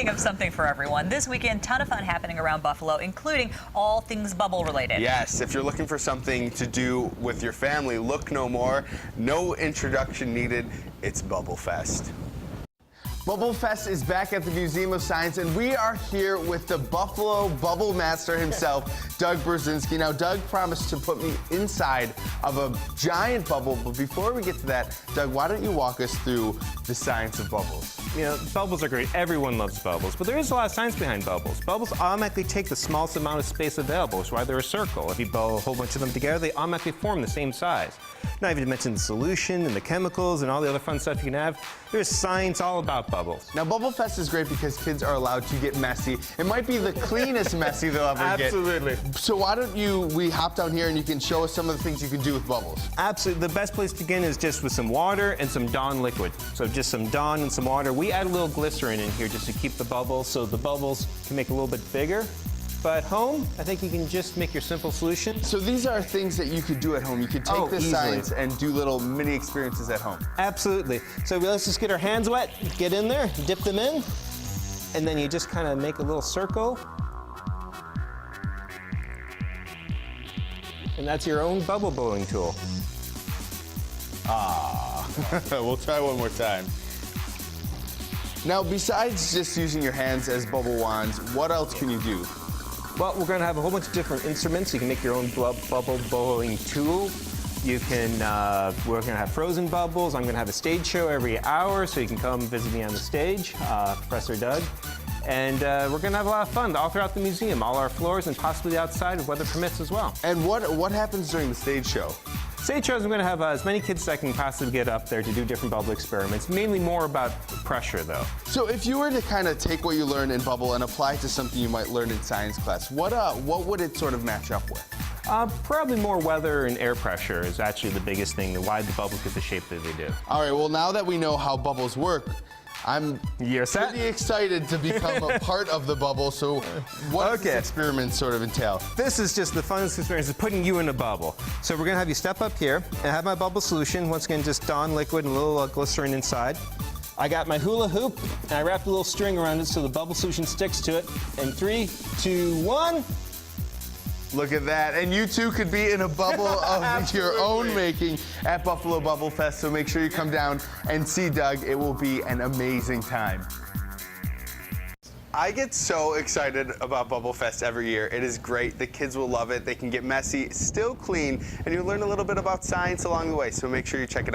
Speaking of something for everyone, this weekend, ton of fun happening around Buffalo, including all things bubble related. Yes, if you're looking for something to do with your family, look no more. No introduction needed. It's Bubblefest. Bubblefest is back at the Museum of Science, and we are here with the Buffalo Bubble Master himself, Doug Brzezinski. Now, Doug promised to put me inside of a giant bubble, but before we get to that, Doug, why don't you walk us through the science of bubbles? You know, bubbles are great. Everyone loves bubbles, but there is a lot of science behind bubbles. Bubbles automatically take the smallest amount of space available, which is why they're a circle. If you blow a whole bunch of them together, they automatically form the same size. Not even to mention the solution and the chemicals and all the other fun stuff you can have. There's science all about bubbles. Now, Bubblefest is great because kids are allowed to get messy. It might be the cleanest messy they'll ever get. Absolutely. So why don't we hop down here and you can show us some of the things you can do with bubbles. Absolutely. The best place to begin is just with some water and some Dawn liquid. So just some Dawn and some water. We add a little glycerin in here just to keep the bubbles so the bubbles can make a little bit bigger. But at home, I think you can just make your simple solution. So these are things that you could do at home. You could take this science and do little mini experiences at home. Absolutely. So let's just get our hands wet, get in there, dip them in, and then you just kind of make a little circle. And that's your own bubble blowing tool. Ah, we'll try one more time. Now, besides just using your hands as bubble wands, what else can you do? Well, we're going to have a whole bunch of different instruments. You can make your own bubble blowing tool. You can, we're going to have frozen bubbles. I'm going to have a stage show every hour, so you can come visit me on the stage, Professor Doug. And we're going to have a lot of fun all throughout the museum, all our floors, and possibly outside if weather permits as well. And what happens during the stage show? Stage shows, I'm going to have as many kids as I can possibly get up there to do different bubble experiments, mainly more about pressure, though. So if you were to kind of take what you learned in bubble and apply it to something you might learn in science class, what would it sort of match up with? Probably more weather and air pressure is actually the biggest thing, and why the bubbles get the shape that they do. All right, well, now that we know how bubbles work, I'm pretty excited to become a part of the bubble. So what does this experiment sort of entail? This is just the funnest experience of putting you in a bubble. So we're going to have you step up here and have my bubble solution. Once again, just Dawn liquid and a little glycerin inside. I got my hula hoop, and I wrapped a little string around it so the bubble solution sticks to it. And 3, 2, 1. Look at that. And you too could be in a bubble of your own making at Buffalo Bubblefest. So make sure you come down and see Doug. It will be an amazing time. I get so excited about Bubblefest every year. It is great. The kids will love it. They can get messy, still clean, and you'll learn a little bit about science along the way. So make sure you check it out.